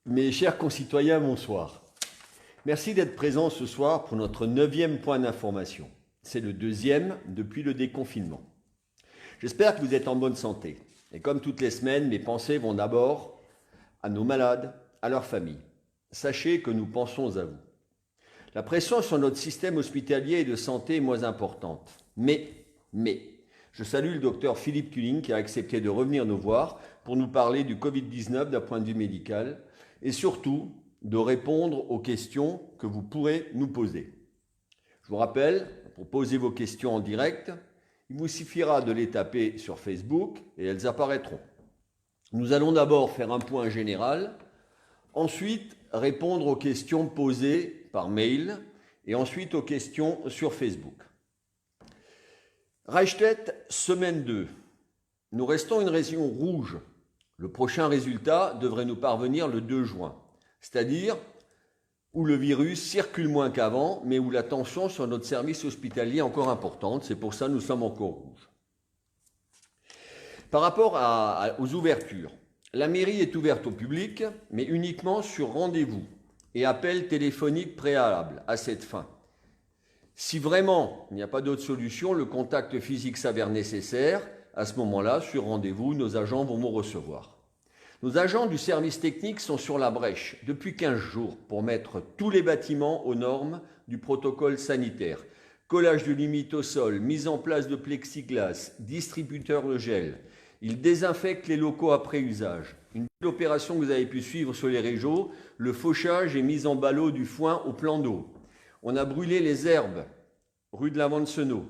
Mes chers concitoyens, bonsoir. Merci d'être présents ce soir pour notre 9e point d'information. C'est le 2e depuis le déconfinement. J'espère que vous êtes en bonne santé. Et comme toutes les semaines, mes pensées vont d'abord à nos malades, à leurs familles. Sachez que nous pensons à vous. La pression sur notre système hospitalier et de santé est moins importante. Mais, je salue le docteur Philippe Culling qui a accepté de revenir nous voir pour nous parler du Covid-19 d'un point de vue médical et surtout de répondre aux questions que vous pourrez nous poser. Je vous rappelle, pour poser vos questions en direct, il vous suffira de les taper sur Facebook et elles apparaîtront. Nous allons d'abord faire un point général, ensuite répondre aux questions posées par mail et ensuite aux questions sur Facebook. Reichstett, semaine 2. Nous restons une région rouge. Le prochain résultat devrait nous parvenir le 2 juin, c'est-à-dire où le virus circule moins qu'avant, mais où la tension sur notre service hospitalier est encore importante. C'est pour ça que nous sommes encore rouges. Par rapport aux ouvertures, la mairie est ouverte au public, mais uniquement sur rendez-vous et appel téléphonique préalable à cette fin. Si vraiment il n'y a pas d'autre solution, le contact physique s'avère nécessaire. À ce moment-là, sur rendez-vous, nos agents vont vous recevoir. Nos agents du service technique sont sur la brèche depuis 15 jours pour mettre tous les bâtiments aux normes du protocole sanitaire. Collage de limites au sol, mise en place de plexiglas, distributeur de gel. Ils désinfectent les locaux après usage. Une belle opération que vous avez pu suivre sur les réseaux, le fauchage et mise en ballot du foin au plan d'eau. On a brûlé les herbes, rue de Lavant-de-Senot.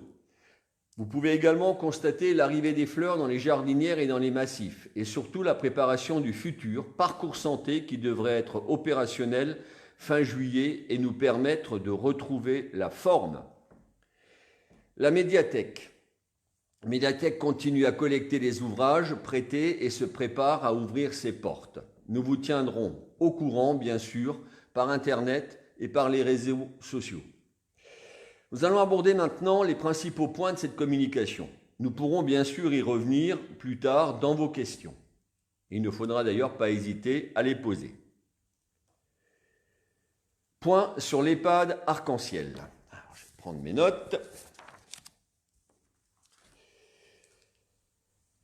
Vous pouvez également constater l'arrivée des fleurs dans les jardinières et dans les massifs, et surtout la préparation du futur parcours santé qui devrait être opérationnel fin juillet et nous permettre de retrouver la forme. La médiathèque. La médiathèque continue à collecter les ouvrages prêtés et se prépare à ouvrir ses portes. Nous vous tiendrons au courant, bien sûr, par Internet et par les réseaux sociaux. Nous allons aborder maintenant les principaux points de cette communication. Nous pourrons bien sûr y revenir plus tard dans vos questions. Il ne faudra d'ailleurs pas hésiter à les poser. Point sur l'EHPAD Arc-en-Ciel. Je vais prendre mes notes.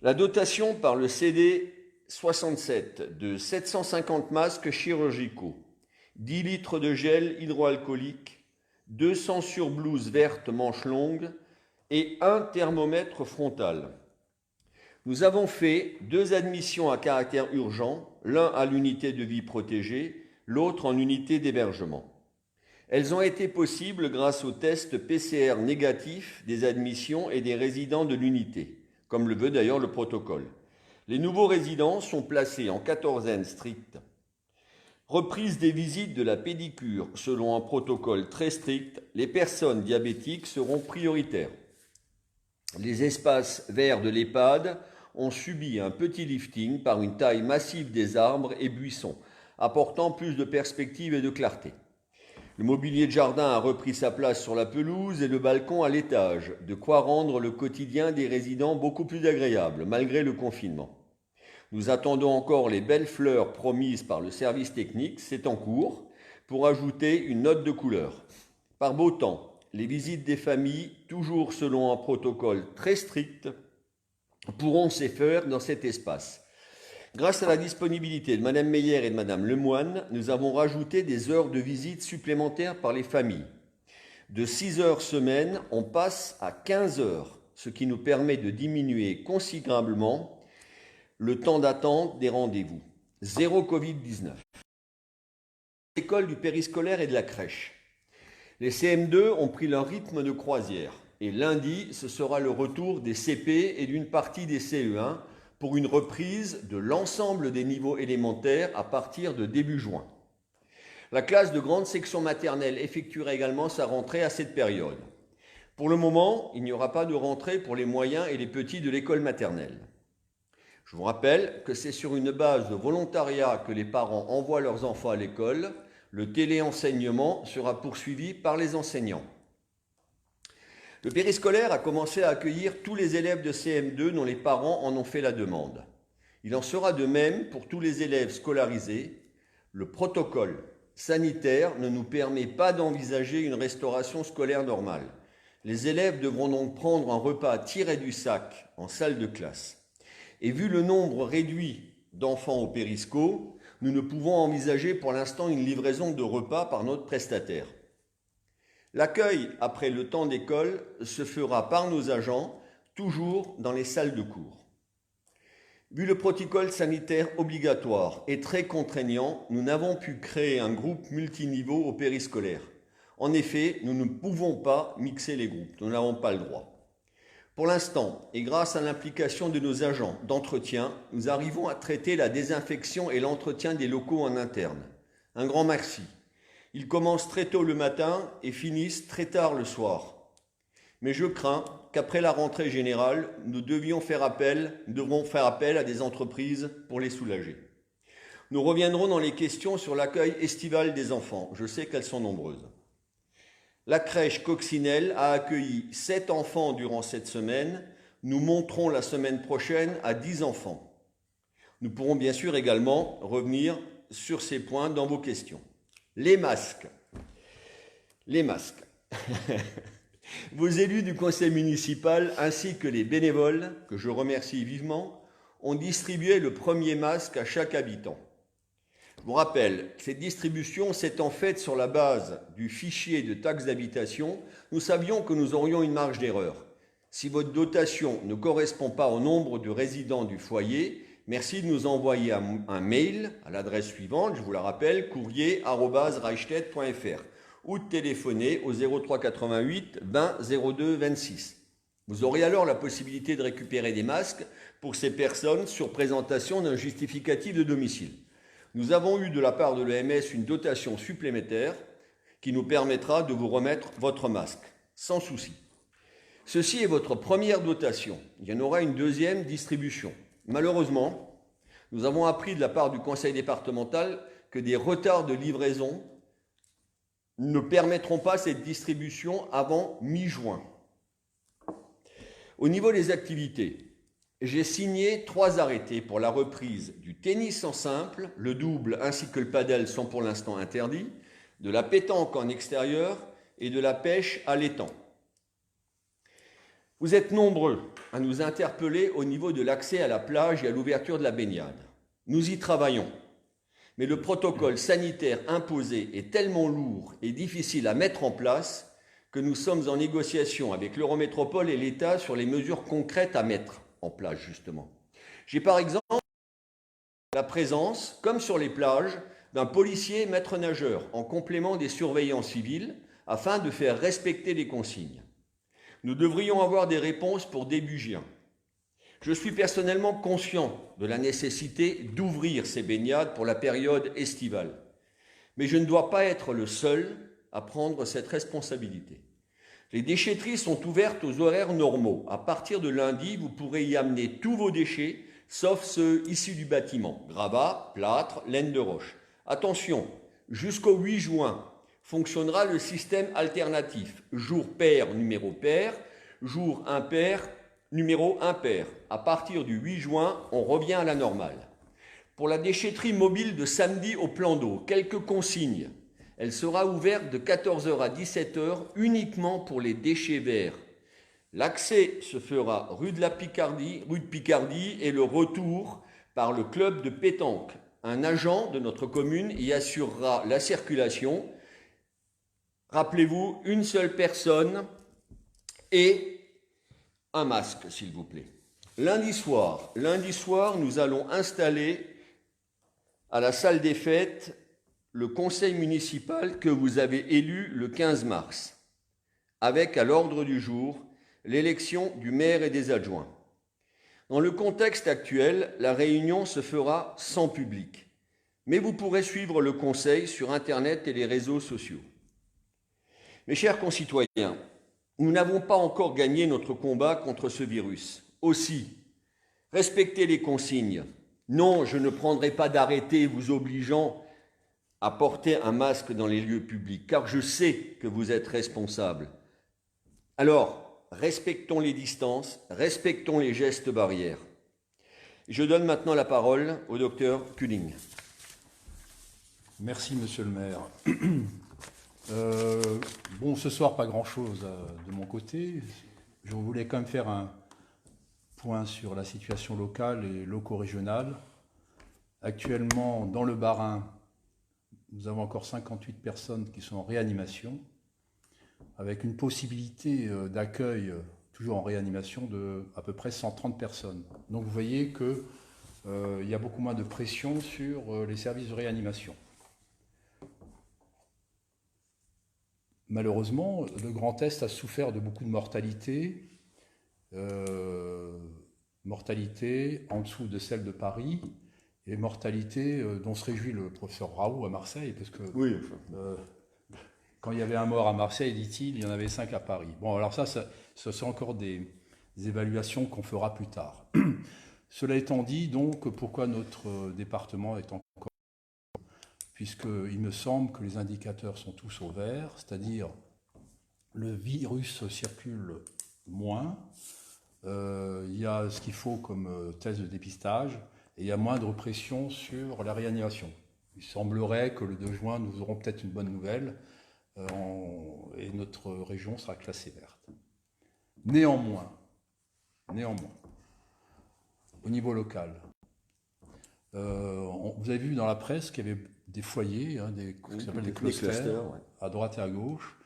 La dotation par le CD 67 de 750 masques chirurgicaux, 10 litres de gel hydroalcoolique, 200 surblouses vertes manches longues et un thermomètre frontal. Nous avons fait 2 admissions à caractère urgent, l'un à l'unité de vie protégée, l'autre en unité d'hébergement. Elles ont été possibles grâce aux tests PCR négatifs des admissions et des résidents de l'unité, comme le veut d'ailleurs le protocole. Les nouveaux résidents sont placés en quatorzaine stricte. Reprise des visites de la pédicure selon un protocole très strict, les personnes diabétiques seront prioritaires. Les espaces verts de l'EHPAD ont subi un petit lifting par une taille massive des arbres et buissons, apportant plus de perspective et de clarté. Le mobilier de jardin a repris sa place sur la pelouse et le balcon à l'étage, de quoi rendre le quotidien des résidents beaucoup plus agréable, malgré le confinement. Nous attendons encore les belles fleurs promises par le service technique, c'est en cours, pour ajouter une note de couleur. Par beau temps, les visites des familles, toujours selon un protocole très strict, pourront se faire dans cet espace. Grâce à la disponibilité de Mme Meyer et de Mme Lemoine, nous avons rajouté des heures de visite supplémentaires par les familles. De 6 heures semaine, on passe à 15 heures, ce qui nous permet de diminuer considérablement le temps d'attente des rendez-vous. Zéro Covid-19. L'école du périscolaire et de la crèche. Les CM2 ont pris leur rythme de croisière. Et lundi, ce sera le retour des CP et d'une partie des CE1 pour une reprise de l'ensemble des niveaux élémentaires à partir de début juin. La classe de grande section maternelle effectuera également sa rentrée à cette période. Pour le moment, il n'y aura pas de rentrée pour les moyens et les petits de l'école maternelle. Je vous rappelle que c'est sur une base de volontariat que les parents envoient leurs enfants à l'école. Le téléenseignement sera poursuivi par les enseignants. Le périscolaire a commencé à accueillir tous les élèves de CM2 dont les parents en ont fait la demande. Il en sera de même pour tous les élèves scolarisés. Le protocole sanitaire ne nous permet pas d'envisager une restauration scolaire normale. Les élèves devront donc prendre un repas tiré du sac en salle de classe. Et vu le nombre réduit d'enfants au périsco, nous ne pouvons envisager pour l'instant une livraison de repas par notre prestataire. L'accueil après le temps d'école se fera par nos agents, toujours dans les salles de cours. Vu le protocole sanitaire obligatoire et très contraignant, nous n'avons pu créer un groupe multiniveau au périscolaire. En effet, nous ne pouvons pas mixer les groupes, nous n'avons pas le droit. Pour l'instant, et grâce à l'implication de nos agents d'entretien, nous arrivons à traiter la désinfection et l'entretien des locaux en interne. Un grand merci. Ils commencent très tôt le matin et finissent très tard le soir. Mais je crains qu'après la rentrée générale, nous devrons faire appel à des entreprises pour les soulager. Nous reviendrons dans les questions sur l'accueil estival des enfants. Je sais qu'elles sont nombreuses. La crèche Coccinelle a accueilli 7 enfants durant cette semaine. Nous monterons la semaine prochaine à 10 enfants. Nous pourrons bien sûr également revenir sur ces points dans vos questions. Les masques. Les masques. Vos élus du conseil municipal ainsi que les bénévoles, que je remercie vivement, ont distribué le premier masque à chaque habitant. Je vous rappelle, cette distribution s'étant faite sur la base du fichier de taxe d'habitation, nous savions que nous aurions une marge d'erreur. Si votre dotation ne correspond pas au nombre de résidents du foyer, merci de nous envoyer un mail à l'adresse suivante, je vous la rappelle, courrier@reichstett.fr ou de téléphoner au 03 88 20 02 26. Vous aurez alors la possibilité de récupérer des masques pour ces personnes sur présentation d'un justificatif de domicile. Nous avons eu de la part de l'EMS une dotation supplémentaire qui nous permettra de vous remettre votre masque, sans souci. Ceci est votre première dotation. Il y en aura une deuxième distribution. Malheureusement, nous avons appris de la part du conseil départemental que des retards de livraison ne permettront pas cette distribution avant mi-juin. Au niveau des activités, j'ai signé 3 arrêtés pour la reprise du tennis en simple, le double ainsi que le padel sont pour l'instant interdits, de la pétanque en extérieur et de la pêche à l'étang. Vous êtes nombreux à nous interpeller au niveau de l'accès à la plage et à l'ouverture de la baignade. Nous y travaillons. Mais le protocole sanitaire imposé est tellement lourd et difficile à mettre en place que nous sommes en négociation avec l'Eurométropole et l'État sur les mesures concrètes à mettre en place, justement. J'ai par exemple la présence, comme sur les plages, d'un policier maître nageur en complément des surveillants civils afin de faire respecter les consignes. Nous devrions avoir des réponses pour début juin. Je suis personnellement conscient de la nécessité d'ouvrir ces baignades pour la période estivale. Mais je ne dois pas être le seul à prendre cette responsabilité. Les déchetteries sont ouvertes aux horaires normaux. À partir de lundi, vous pourrez y amener tous vos déchets, sauf ceux issus du bâtiment. Gravats, plâtre, laine de roche. Attention, jusqu'au 8 juin, fonctionnera le système alternatif. Jour pair, numéro pair, jour impair, numéro impair. À partir du 8 juin, on revient à la normale. Pour la déchetterie mobile de samedi au plan d'eau, quelques consignes. Elle sera ouverte de 14h à 17h uniquement pour les déchets verts. L'accès se fera rue de Picardie et le retour par le club de pétanque. Un agent de notre commune y assurera la circulation. Rappelez-vous, une seule personne et un masque, s'il vous plaît. Lundi soir, nous allons installer à la salle des fêtes le conseil municipal que vous avez élu le 15 mars, avec à l'ordre du jour l'élection du maire et des adjoints. Dans le contexte actuel, la réunion se fera sans public, mais vous pourrez suivre le conseil sur Internet et les réseaux sociaux. Mes chers concitoyens, nous n'avons pas encore gagné notre combat contre ce virus. Aussi, respectez les consignes. Non, je ne prendrai pas d'arrêté vous obligeant à porter un masque dans les lieux publics, car je sais que vous êtes responsables. Alors, respectons les distances, respectons les gestes barrières. Je donne maintenant la parole au docteur Culling. Merci, monsieur le maire. Bon, ce soir, pas grand-chose de mon côté. Je voulais quand même faire un point sur la situation locale et loco-régionale. Actuellement, dans le Bas-Rhin, nous avons encore 58 personnes qui sont en réanimation, avec une possibilité d'accueil, toujours en réanimation, de à peu près 130 personnes. Donc vous voyez qu'il y a beaucoup moins de pression sur les services de réanimation. Malheureusement, le Grand Est a souffert de beaucoup de mortalité, mortalité en dessous de celle de Paris, et mortalité dont se réjouit le professeur Raoult à Marseille, parce que Oui. quand il y avait un mort à Marseille, dit-il, il y en avait 5 à Paris. Bon, alors ça ce sont encore des évaluations qu'on fera plus tard. Cela étant dit, donc, pourquoi notre département est encore... Puisqu'il me semble que les indicateurs sont tous au vert, c'est-à-dire le virus circule moins, il y a ce qu'il faut comme test de dépistage, et il y a moindre pression sur la réanimation. Il semblerait que le 2 juin, nous aurons peut-être une bonne nouvelle, et notre région sera classée verte. Néanmoins, au niveau local, vous avez vu dans la presse qu'il y avait des foyers, ce qui s'appelle des clusters, ouais, à droite et à gauche.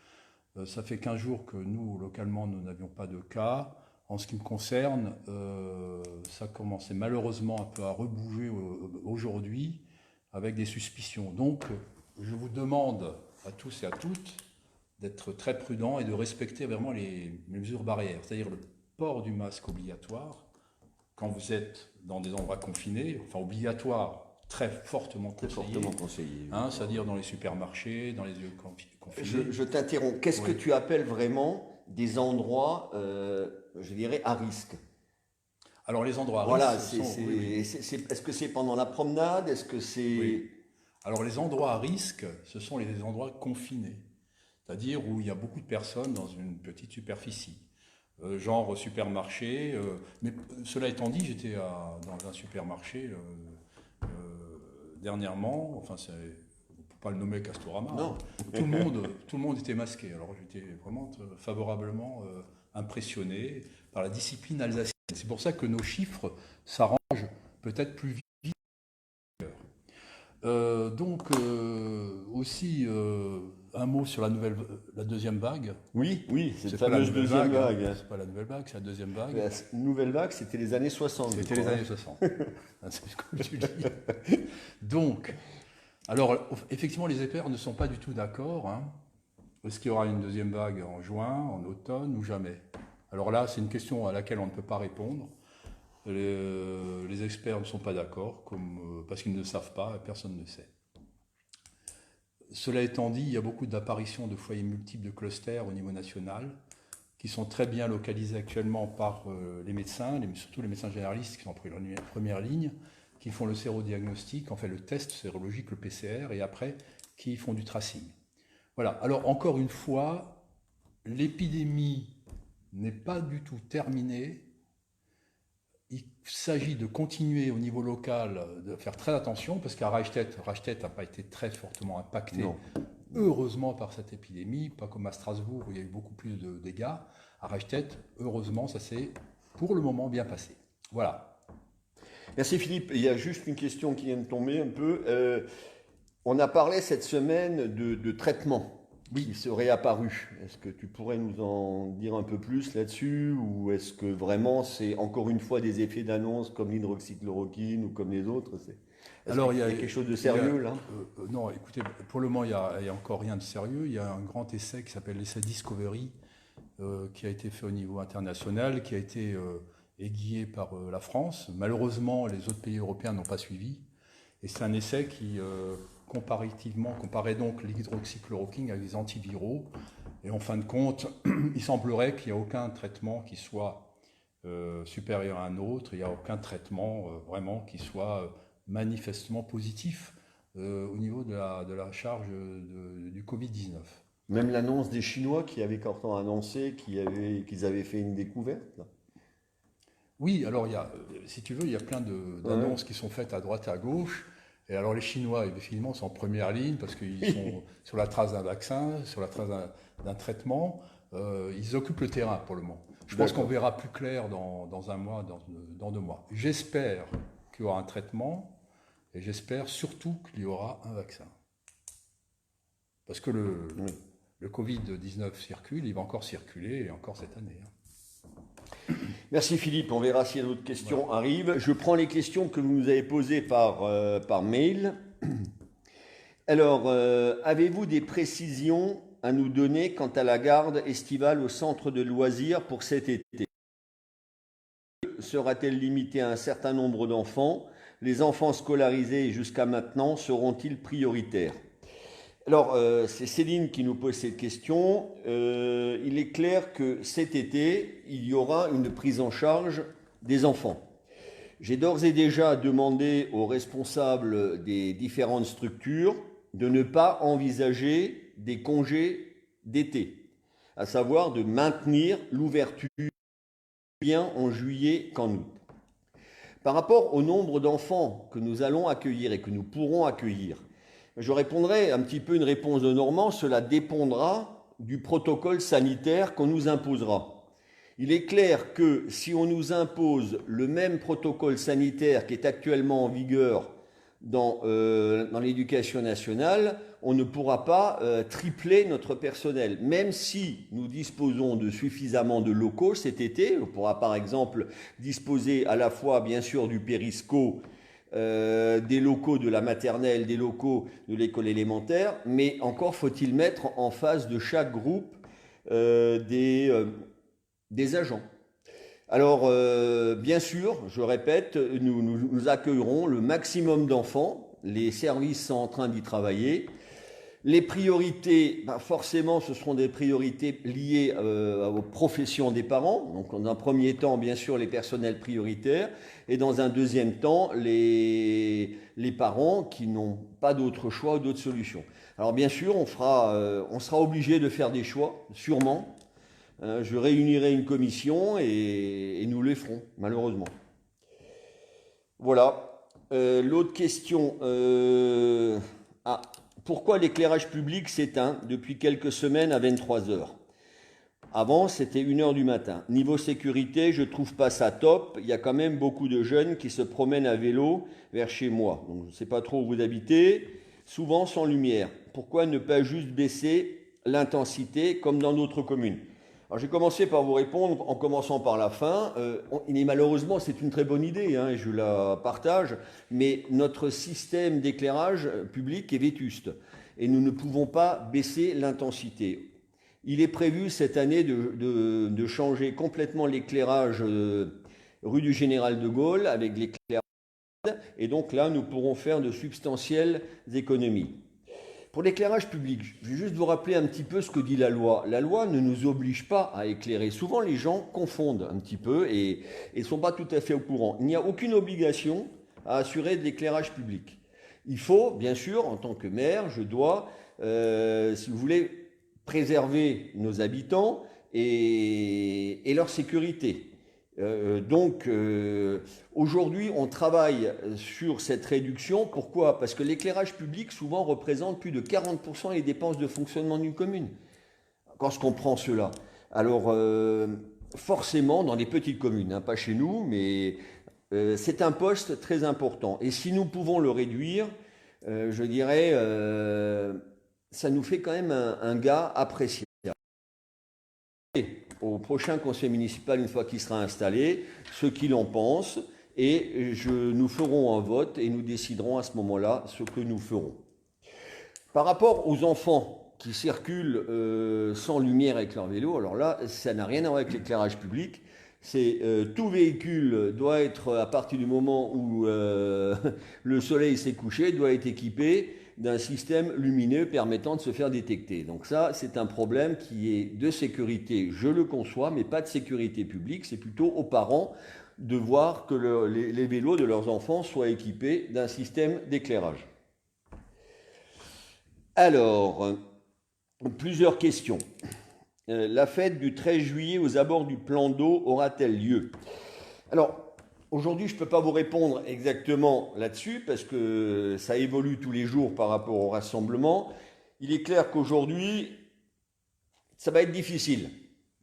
Ça fait 15 jours que nous, localement, nous n'avions pas de cas. En ce qui me concerne, ça commençait malheureusement un peu à rebouger aujourd'hui avec des suspicions. Donc, je vous demande à tous et à toutes d'être très prudents et de respecter vraiment les mesures barrières, c'est-à-dire le port du masque obligatoire quand vous êtes dans des endroits confinés, enfin obligatoire, très fortement conseillé, c'est-à-dire dans les supermarchés, dans les lieux confinés. Je t'interromps. Qu'est-ce que tu appelles vraiment des endroits, je dirais, à risque? Alors les endroits à risque est-ce que c'est pendant la promenade? Est-ce que c'est... Oui. Alors les endroits à risque, ce sont les endroits confinés, c'est-à-dire où il y a beaucoup de personnes dans une petite superficie. Genre supermarché, mais cela étant dit, j'étais dans un supermarché dernièrement, enfin on ne peut pas le nommer Castorama, non. Tout le monde était masqué, alors j'étais vraiment favorablement impressionné par la discipline alsacienne. C'est pour ça que nos chiffres s'arrangent peut-être plus vite. Aussi un mot sur la deuxième vague. Oui, cette fameuse deuxième vague. C'est pas la nouvelle vague, c'est la deuxième vague. La nouvelle vague, c'était les années 60. C'était les années 60. C'est ce que tu dis. Donc, alors, effectivement, les experts ne sont pas du tout d'accord. Est-ce qu'il y aura une deuxième vague en juin, en automne ou jamais? Alors là, c'est une question à laquelle on ne peut pas répondre. Les experts ne sont pas d'accord, parce qu'ils ne savent pas, personne ne sait. Cela étant dit, il y a beaucoup d'apparitions de foyers multiples de clusters au niveau national, qui sont très bien localisés actuellement par les médecins, surtout les médecins généralistes qui sont en première ligne, qui font le sérodiagnostic, en fait le test sérologique, le PCR, et après qui font du tracing. Voilà, alors encore une fois, l'épidémie n'est pas du tout terminée. Il s'agit de continuer au niveau local, de faire très attention, parce qu'à Reichstätt n'a pas été très fortement impacté, heureusement, par cette épidémie, pas comme à Strasbourg où il y a eu beaucoup plus de dégâts. À Reichstätt, heureusement, ça s'est pour le moment bien passé. Voilà. Merci Philippe. Il y a juste une question qui vient de tomber un peu. On a parlé cette semaine de traitement qui serait apparu. Est-ce que tu pourrais nous en dire un peu plus là-dessus, ou est-ce que vraiment c'est encore une fois des effets d'annonce comme l'hydroxychloroquine ou comme les autres? Alors il y a quelque chose de sérieux là? Non, écoutez, pour le moment il y a encore rien de sérieux. Il y a un grand essai qui s'appelle l'essai Discovery qui a été fait au niveau international, qui a été aiguillé par la France. Malheureusement, les autres pays européens n'ont pas suivi. Et c'est un essai qui comparait donc l'hydroxychloroquine avec des antiviraux. Et en fin de compte, il semblerait qu'il n'y a aucun traitement qui soit supérieur à un autre. Il n'y a aucun traitement vraiment qui soit manifestement positif au niveau de la charge du Covid-19. Même l'annonce des Chinois qui avaient pourtant annoncé qu'ils avaient fait une découverte. Oui, alors si tu veux, il y a plein d'annonces qui sont faites à droite et à gauche. Et alors les Chinois, effectivement, sont en première ligne parce qu'ils sont sur la trace d'un vaccin, sur la trace d'un traitement. Ils occupent le terrain pour le moment. Je pense qu'on verra plus clair dans un mois, dans 2 mois. J'espère qu'il y aura un traitement et j'espère surtout qu'il y aura un vaccin. Parce que le Covid-19 circule, il va encore circuler et encore cette année. Merci Philippe, on verra si d'autres questions arrivent. Je prends les questions que vous nous avez posées par mail. Alors, avez-vous des précisions à nous donner quant à la garde estivale au centre de loisirs pour cet été? Sera-t-elle limitée à un certain nombre d'enfants? Les enfants scolarisés jusqu'à maintenant seront-ils prioritaires? Alors, c'est Céline qui nous pose cette question. Il est clair que cet été, il y aura une prise en charge des enfants. J'ai d'ores et déjà demandé aux responsables des différentes structures de ne pas envisager des congés d'été, à savoir de maintenir l'ouverture bien en juillet qu'en août. Par rapport au nombre d'enfants que nous allons accueillir et que nous pourrons accueillir, je répondrai un petit peu une réponse de Normand, cela dépendra du protocole sanitaire qu'on nous imposera. Il est clair que si on nous impose le même protocole sanitaire qui est actuellement en vigueur dans l'éducation nationale, on ne pourra pas tripler notre personnel. Même si nous disposons de suffisamment de locaux cet été, on pourra par exemple disposer à la fois bien sûr du périsco, des locaux de la maternelle, des locaux de l'école élémentaire, mais encore faut-il mettre en face de chaque groupe des agents. Alors, bien sûr, je répète, nous accueillerons le maximum d'enfants, les services sont en train d'y travailler. Les priorités, forcément, ce seront des priorités liées aux professions des parents. Donc, dans un premier temps, bien sûr, les personnels prioritaires. Et dans un deuxième temps, les parents qui n'ont pas d'autre choix ou d'autre solution. Alors, bien sûr, on sera obligé de faire des choix, sûrement. Je réunirai une commission et nous les ferons, malheureusement. Voilà. L'autre question... Pourquoi l'éclairage public s'éteint depuis quelques semaines à 23 heures? Avant, c'était 1 heure du matin. Niveau sécurité, je trouve pas ça top. Il y a quand même beaucoup de jeunes qui se promènent à vélo vers chez moi. Donc, je ne sais pas trop où vous habitez. Souvent sans lumière. Pourquoi ne pas juste baisser l'intensité comme dans d'autres communes? Alors, j'ai commencé par vous répondre en commençant par la fin. Malheureusement, c'est une très bonne idée, et je la partage, mais notre système d'éclairage public est vétuste et nous ne pouvons pas baisser l'intensité. Il est prévu cette année de changer complètement l'éclairage rue du Général de Gaulle avec l'éclairage et donc là, nous pourrons faire de substantielles économies. Pour l'éclairage public, je vais juste vous rappeler un petit peu ce que dit la loi. La loi ne nous oblige pas à éclairer. Souvent, les gens confondent un petit peu et ne sont pas tout à fait au courant. Il n'y a aucune obligation à assurer de l'éclairage public. Il faut, bien sûr, en tant que maire, je dois, si vous voulez, préserver nos habitants et leur sécurité. Aujourd'hui, on travaille sur cette réduction. Pourquoi? Parce que l'éclairage public, souvent, représente plus de 40% des dépenses de fonctionnement d'une commune. Quand on comprend cela. Alors, forcément, dans les petites communes, pas chez nous, mais c'est un poste très important. Et si nous pouvons le réduire, je dirais, ça nous fait quand même un gain appréciable. Au prochain conseil municipal, une fois qu'il sera installé, ce qu'il en pense, et nous ferons un vote et nous déciderons à ce moment-là ce que nous ferons. Par rapport aux enfants qui circulent sans lumière avec leur vélo, alors là, ça n'a rien à voir avec l'éclairage public. Tout véhicule doit être, à partir du moment où le soleil s'est couché, doit être équipé d'un système lumineux permettant de se faire détecter. Donc ça, c'est un problème qui est de sécurité, je le conçois, mais pas de sécurité publique. C'est plutôt aux parents de voir que les vélos de leurs enfants soient équipés d'un système d'éclairage. Alors, plusieurs questions. La fête du 13 juillet aux abords du plan d'eau aura-t-elle lieu? Alors, Aujourd'hui, je ne peux pas vous répondre exactement là-dessus parce que ça évolue tous les jours par rapport au rassemblement. Il est clair qu'aujourd'hui, ça va être difficile.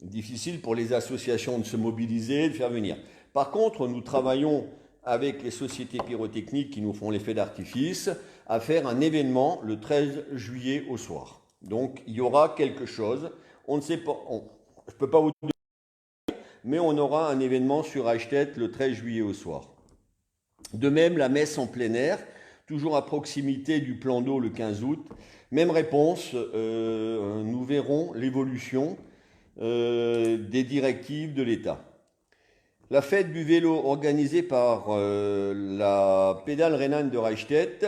Difficile pour les associations de se mobiliser, de faire venir. Par contre, nous travaillons avec les sociétés pyrotechniques qui nous font les feux d'artifice à faire un événement le 13 juillet au soir. Donc, il y aura quelque chose. On ne sait pas, je ne peux pas vous dire, mais on aura un événement sur Eichstätt le 13 juillet au soir. De même, la messe en plein air, toujours à proximité du plan d'eau le 15 août. Même réponse, nous verrons l'évolution des directives de l'État. La fête du vélo organisée par la pédale rhénane de Reichstätt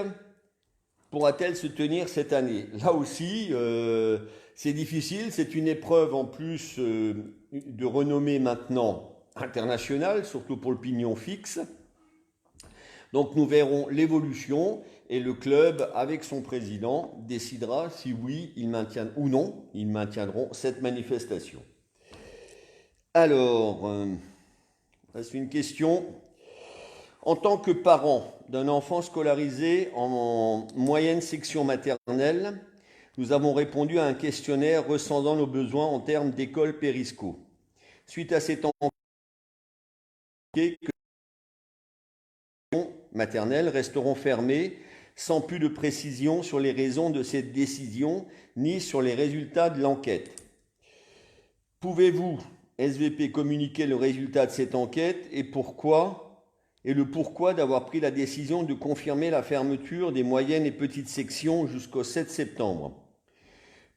pourra-t-elle se tenir cette année? Là aussi, c'est difficile. C'est une épreuve en plus de renommée maintenant internationale, surtout pour le pignon fixe. Donc nous verrons l'évolution et le club, avec son président, décidera si oui, ils maintiennent ou non, ils maintiendront cette manifestation. Alors, c'est une question. En tant que parent d'un enfant scolarisé en moyenne section maternelle, nous avons répondu à un questionnaire recensant nos besoins en termes d'école périsco. Suite à cet enquête, que les maternelles resteront fermées sans plus de précision sur les raisons de cette décision ni sur les résultats de l'enquête. Pouvez-vous, SVP, communiquer le résultat de cette enquête et le pourquoi d'avoir pris la décision de confirmer la fermeture des moyennes et petites sections jusqu'au 7 septembre?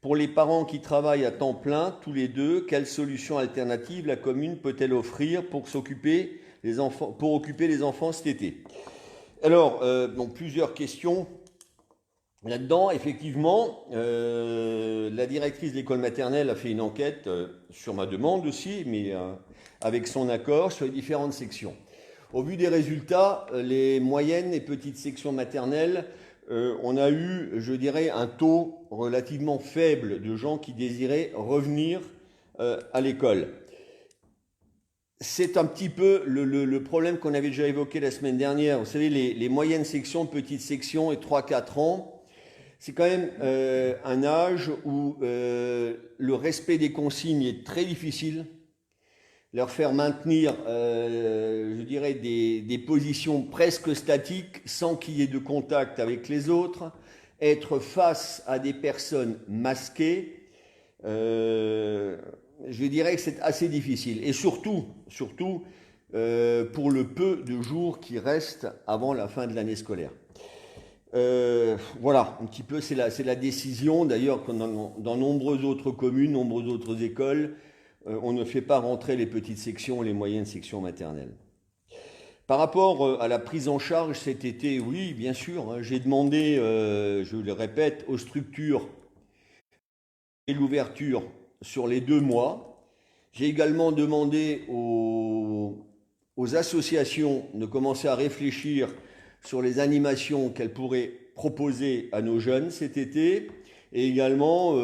Pour les parents qui travaillent à temps plein, tous les deux, quelle solution alternative la commune peut-elle offrir pour occuper les enfants cet été? Alors, donc plusieurs questions là-dedans. Effectivement, la directrice de l'école maternelle a fait une enquête sur ma demande aussi, mais avec son accord, sur les différentes sections. Au vu des résultats, les moyennes et petites sections maternelles, on a eu, je dirais, un taux relativement faible de gens qui désiraient revenir à l'école. C'est un petit peu le problème qu'on avait déjà évoqué la semaine dernière. Vous savez, les moyennes sections, petites sections et 3-4 ans, c'est quand même un âge où le respect des consignes est très difficile. Leur faire maintenir, je dirais, des positions presque statiques sans qu'il y ait de contact avec les autres, être face à des personnes masquées, je dirais que c'est assez difficile. Et surtout, pour le peu de jours qui restent avant la fin de l'année scolaire. Voilà, un petit peu, c'est la décision. D'ailleurs, dans nombreuses autres communes, nombreuses autres écoles, on ne fait pas rentrer les petites sections, les moyennes sections maternelles. Par rapport à la prise en charge cet été, oui, bien sûr, hein, j'ai demandé, je le répète, aux structures et l'ouverture sur les 2 mois. J'ai également demandé aux associations de commencer à réfléchir sur les animations qu'elles pourraient proposer à nos jeunes cet été. Et également,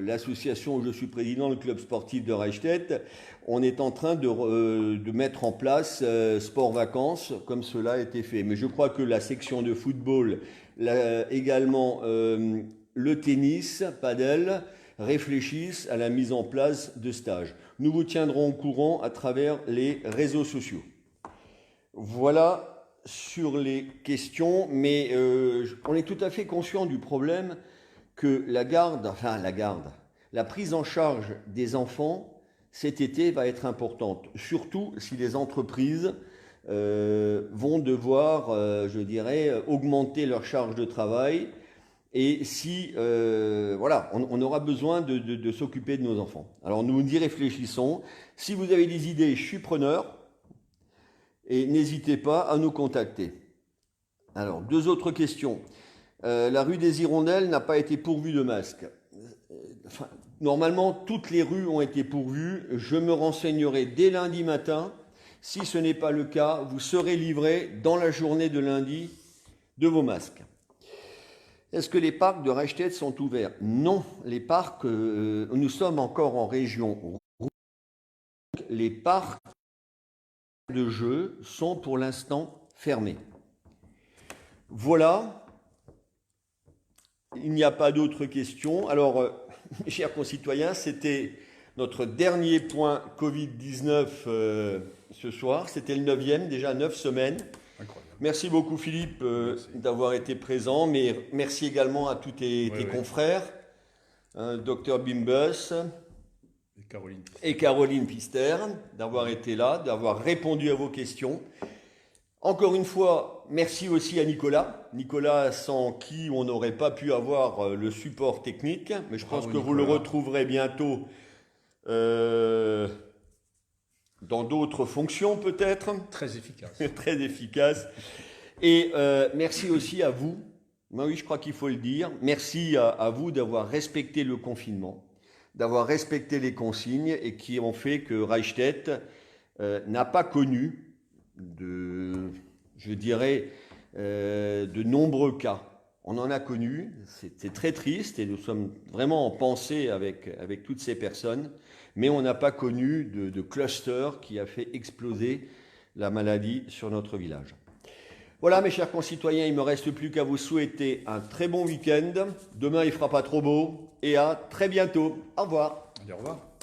l'association où je suis président, le club sportif de Reichstätt, on est en train de mettre en place sport-vacances, comme cela a été fait. Mais je crois que la section de football, également le tennis, padel, réfléchissent à la mise en place de stages. Nous vous tiendrons au courant à travers les réseaux sociaux. Voilà sur les questions, mais on est tout à fait conscient du problème que la prise en charge des enfants cet été va être importante, surtout si les entreprises vont devoir, je dirais, augmenter leur charge de travail et si, voilà, on aura besoin de s'occuper de nos enfants. Alors nous y réfléchissons. Si vous avez des idées, je suis preneur et n'hésitez pas à nous contacter. Alors, 2 autres questions. La rue des Hirondelles n'a pas été pourvue de masques. Enfin, normalement, toutes les rues ont été pourvues. Je me renseignerai dès lundi matin. Si ce n'est pas le cas, vous serez livrés dans la journée de lundi de vos masques. Est-ce que les parcs de Reichstätt sont ouverts? Non, les parcs, nous sommes encore en région rouge. Les parcs de jeu sont pour l'instant fermées. Voilà. Il n'y a pas d'autres questions. Alors, mes chers concitoyens, c'était notre dernier point Covid-19 ce soir. C'était le 9e, déjà 9 semaines. Incroyable. Merci beaucoup Philippe Merci. d'avoir été présent, mais merci également à tous tes confrères, Dr Bimbus et Caroline Pister, d'avoir été là, d'avoir répondu à vos questions. Encore une fois, merci aussi à Nicolas. Nicolas, sans qui on n'aurait pas pu avoir le support technique, mais je pense que vous le retrouverez bientôt dans d'autres fonctions peut-être. Très efficace. Très efficace. Et merci aussi à vous. Ben oui, je crois qu'il faut le dire. Merci à vous d'avoir respecté le confinement, d'avoir respecté les consignes et qui ont fait que Reichstett n'a pas connu de nombreux cas. On en a connu, c'est très triste et nous sommes vraiment en pensée avec toutes ces personnes, mais on n'a pas connu de cluster qui a fait exploser la maladie sur notre village. Voilà mes chers concitoyens, il ne me reste plus qu'à vous souhaiter un très bon week-end. Demain il ne fera pas trop beau et à très bientôt. Au revoir. Au revoir.